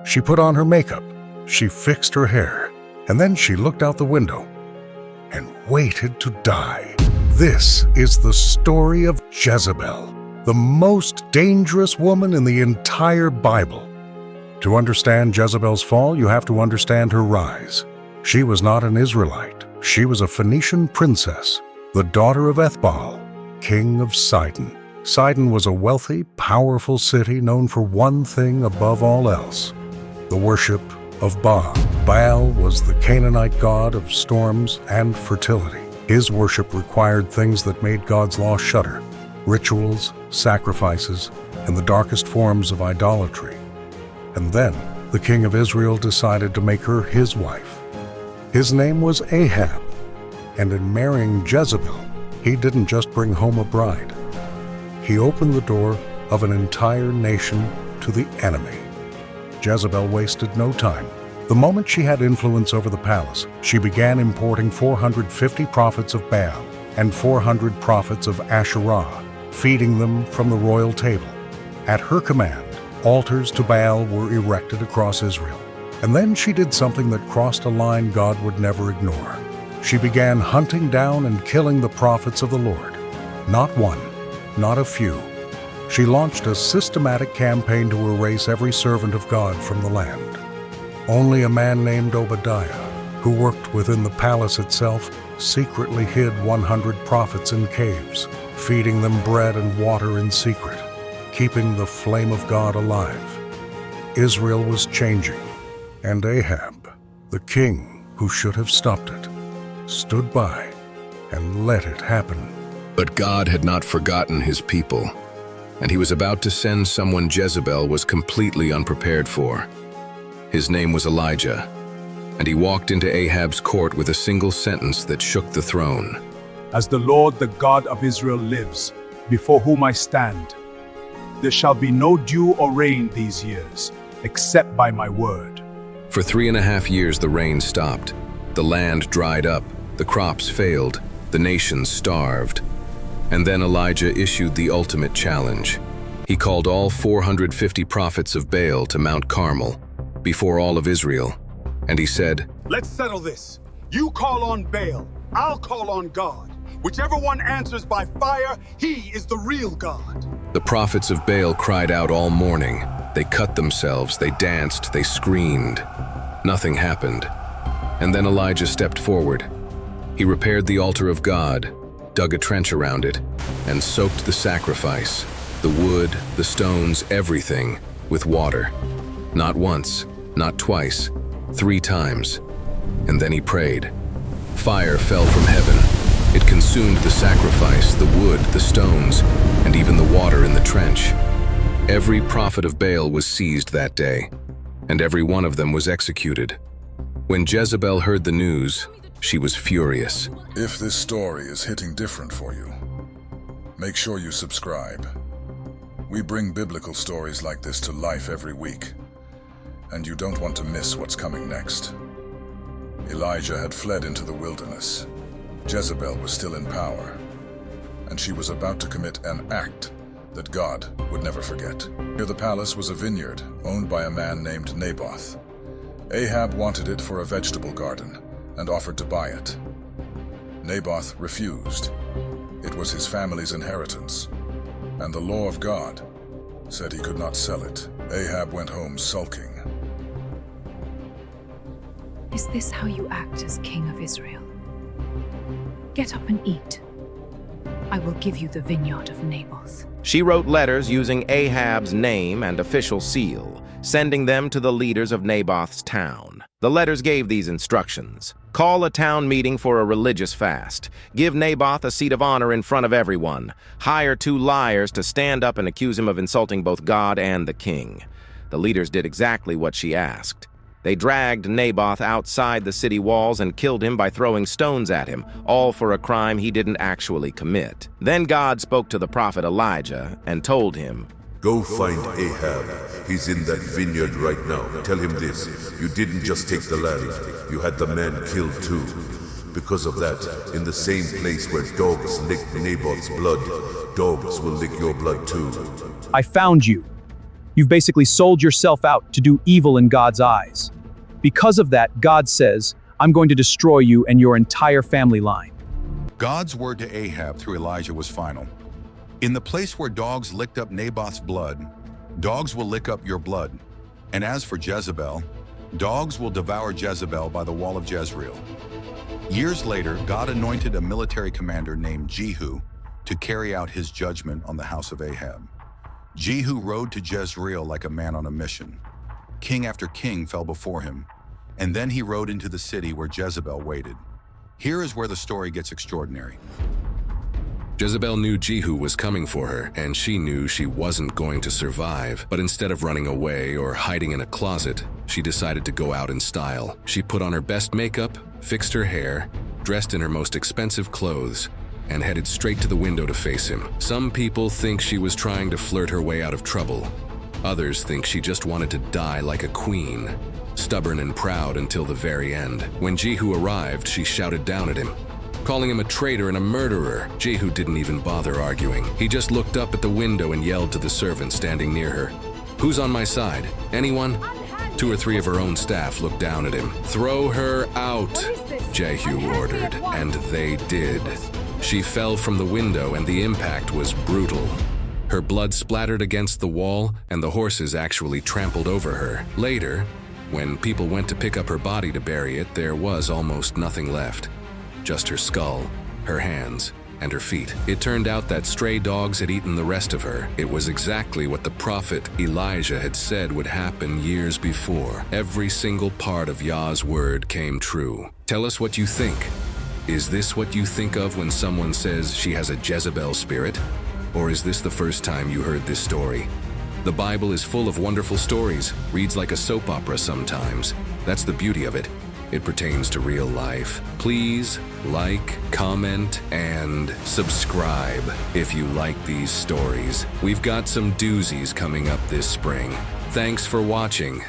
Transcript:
She put on her makeup, she fixed her hair, and then she looked out the window and waited to die. This is the story of Jezebel, the most dangerous woman in the entire Bible. To understand Jezebel's fall, you have to understand her rise. She was not an Israelite. She was a Phoenician princess, the daughter of Ethbaal, king of Sidon. Sidon was a wealthy, powerful city known for one thing above all else: the worship of Baal. Baal was the Canaanite god of storms and fertility. His worship required things that made God's law shudder: rituals, sacrifices, and the darkest forms of idolatry. And then the king of Israel decided to make her his wife. His name was Ahab, and in marrying Jezebel, he didn't just bring home a bride. He opened the door of an entire nation to the enemy. Jezebel wasted no time. The moment she had influence over the palace, she began importing 450 prophets of Baal and 400 prophets of Asherah, feeding them from the royal table. At her command, altars to Baal were erected across Israel. And then she did something that crossed a line God would never ignore. She began hunting down and killing the prophets of the Lord. Not one, not a few. She launched a systematic campaign to erase every servant of God from the land. Only a man named Obadiah, who worked within the palace itself, secretly hid 100 prophets in caves, feeding them bread and water in secret, keeping the flame of God alive. Israel was changing, and Ahab, the king who should have stopped it, stood by and let it happen. But God had not forgotten his people, and he was about to send someone Jezebel was completely unprepared for. His name was Elijah, and he walked into Ahab's court with a single sentence that shook the throne. As the Lord, the God of Israel, lives, before whom I stand, there shall be no dew or rain these years, except by my word. For 3.5 years the rain stopped, the land dried up, the crops failed, the nations starved. And then Elijah issued the ultimate challenge. He called all 450 prophets of Baal to Mount Carmel, before all of Israel, and he said, "Let's settle this. You call on Baal, I'll call on God. Whichever one answers by fire, he is the real God." The prophets of Baal cried out all morning. They cut themselves, they danced, they screamed. Nothing happened. And then Elijah stepped forward. He repaired the altar of God, dug a trench around it, and soaked the sacrifice, the wood, the stones, everything, with water. Not once, not twice, 3 times. And then he prayed. Fire fell from heaven. It consumed the sacrifice, the wood, the stones, and even the water in the trench. Every prophet of Baal was seized that day, and every one of them was executed. When Jezebel heard the news, she was furious. If this story is hitting different for you, make sure you subscribe. We bring biblical stories like this to life every week, and you don't want to miss what's coming next. Elijah had fled into the wilderness. Jezebel was still in power, and she was about to commit an act that God would never forget. Near the palace was a vineyard owned by a man named Naboth. Ahab wanted it for a vegetable garden and offered to buy it. Naboth refused. It was his family's inheritance, and the law of God said he could not sell it. Ahab went home sulking. Is this how you act as king of Israel? Get up and eat. I will give you the vineyard of Naboth. She wrote letters using Ahab's name and official seal, sending them to the leaders of Naboth's town. The letters gave these instructions. Call a town meeting for a religious fast. Give Naboth a seat of honor in front of everyone. Hire 2 liars to stand up and accuse him of insulting both God and the king. The leaders did exactly what she asked. They dragged Naboth outside the city walls and killed him by throwing stones at him, all for a crime he didn't actually commit. Then God spoke to the prophet Elijah and told him, "Go find Ahab. He's in that vineyard right now. Tell him this. You didn't just take the land. You had the man killed too. Because of that, in the same place where dogs licked Naboth's blood, dogs will lick your blood too." I found you. You've basically sold yourself out to do evil in God's eyes. Because of that, God says, I'm going to destroy you and your entire family line. God's word to Ahab through Elijah was final. In the place where dogs licked up Naboth's blood, dogs will lick up your blood. And as for Jezebel, dogs will devour Jezebel by the wall of Jezreel. Years later, God anointed a military commander named Jehu to carry out his judgment on the house of Ahab. Jehu rode to Jezreel like a man on a mission. King after king fell before him, and then he rode into the city where Jezebel waited. Here is where the story gets extraordinary. Jezebel knew Jehu was coming for her, and she knew she wasn't going to survive. But instead of running away or hiding in a closet, she decided to go out in style. She put on her best makeup, fixed her hair, dressed in her most expensive clothes, and headed straight to the window to face him. Some people think she was trying to flirt her way out of trouble. Others think she just wanted to die like a queen, stubborn and proud until the very end. When Jehu arrived, she shouted down at him, calling him a traitor and a murderer. Jehu didn't even bother arguing. He just looked up at the window and yelled to the servant standing near her, "Who's on my side? Anyone?" 2 or 3 of her own staff looked down at him. "Throw her out," Jehu ordered, and they did. She fell from the window and the impact was brutal. Her blood splattered against the wall and the horses actually trampled over her. Later, when people went to pick up her body to bury it, there was almost nothing left. Just her skull, her hands, and her feet. It turned out that stray dogs had eaten the rest of her. It was exactly what the prophet Elijah had said would happen years before. Every single part of Yah's word came true. Tell us what you think. Is this what you think of when someone says she has a Jezebel spirit? Or is this the first time you heard this story? The Bible is full of wonderful stories, reads like a soap opera sometimes. That's the beauty of it. It pertains to real life. Please like, comment, and subscribe if you like these stories. We've got some doozies coming up this spring. Thanks for watching.